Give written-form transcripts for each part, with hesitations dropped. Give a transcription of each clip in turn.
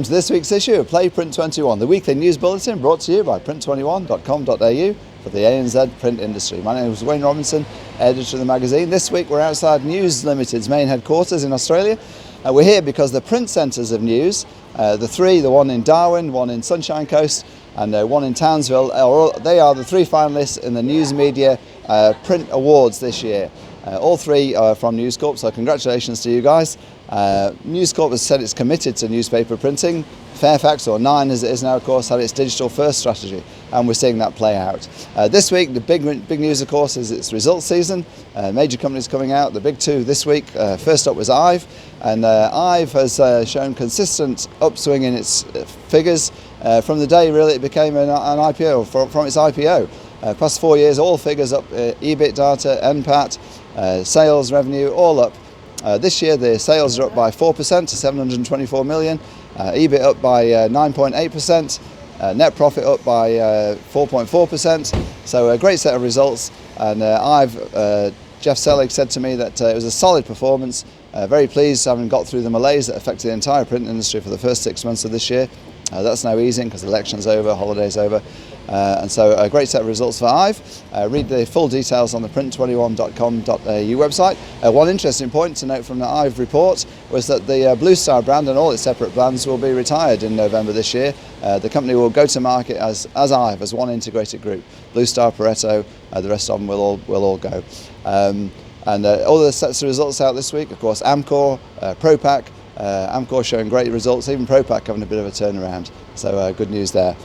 To this week's issue of Play Print21, the weekly news bulletin brought to you by Print21.com.au for the ANZ print industry. My name is Wayne Robinson, editor of the magazine. This week we're outside News Limited's main headquarters in Australia. We're here because the print centres of news, the one in Darwin, one in Sunshine Coast and one in Townsville, they are the three finalists in the News Media Print Awards this year. All three are from News Corp, so congratulations to you guys. News Corp has said it's committed to newspaper printing. Fairfax, or Nine as it is now of course, had its digital first strategy, and we're seeing that play out. This week the big news of course is its results season. Major companies coming out, the big two this week. First up was IVE, and IVE has shown consistent upswing in its figures from the day really it became an IPO, from its IPO. Past 4 years, all figures up, EBIT data, NPAT, sales revenue, all up. This year the sales are up by 4% to 724 million, EBIT up by 9.8%, net profit up by 4.4%, so a great set of results. And Jeff Selig said to me that it was a solid performance, very pleased having got through the malaise that affected the entire print industry for the first 6 months of this year. That's now easing because the election's over, holiday's over, and so a great set of results for IVE. Read the full details on the Print21.com.au website. One interesting point to note from the IVE report was that the Blue Star brand and all its separate brands will be retired in November this year. The company will go to market as IVE, as one integrated group. Blue Star, Pareto, the rest of them will all go. And all the sets of results out this week, of course, Amcor, Propack. Amcor showing great results, even Propack having a bit of a turnaround, so good news there.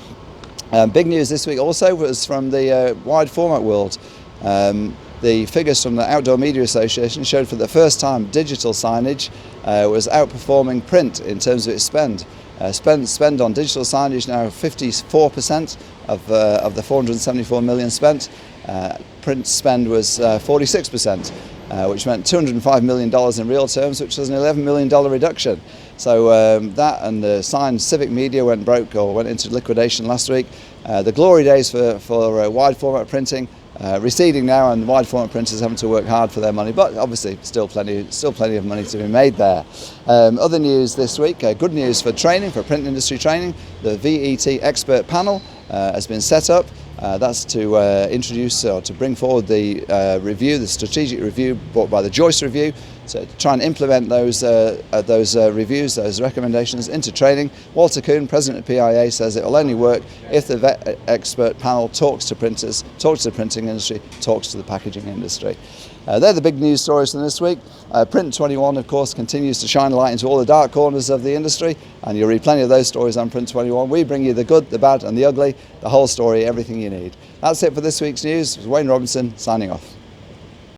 Big news this week also was from the wide format world. The figures from the Outdoor Media Association showed for the first time digital signage was outperforming print in terms of its spend. Spend on digital signage now 54% of the 474 million spent. Print spend was 46%. Which meant $205 million in real terms, which was an $11 million reduction. So that and the signed Civic Media went into liquidation last week. The glory days for wide format printing receding now, and wide format printers having to work hard for their money, but obviously still plenty of money to be made there. Other news this week, good news for training, for print industry training. The VET expert panel has been set up. That's to introduce or to bring forward the review, the strategic review brought by the Joyce Review, so to try and implement those reviews, those recommendations into training. Walter Kuhn, president of PIA, says it will only work if the VET expert panel talks to printers, talks to the printing industry, talks to the packaging industry. They're the big news stories from this week. Print21, of course, continues to shine a light into all the dark corners of the industry, and you'll read plenty of those stories on Print21. We bring you the good, the bad and the ugly, the whole story, everything you need. That's it for this week's news. It was Wayne Robinson signing off.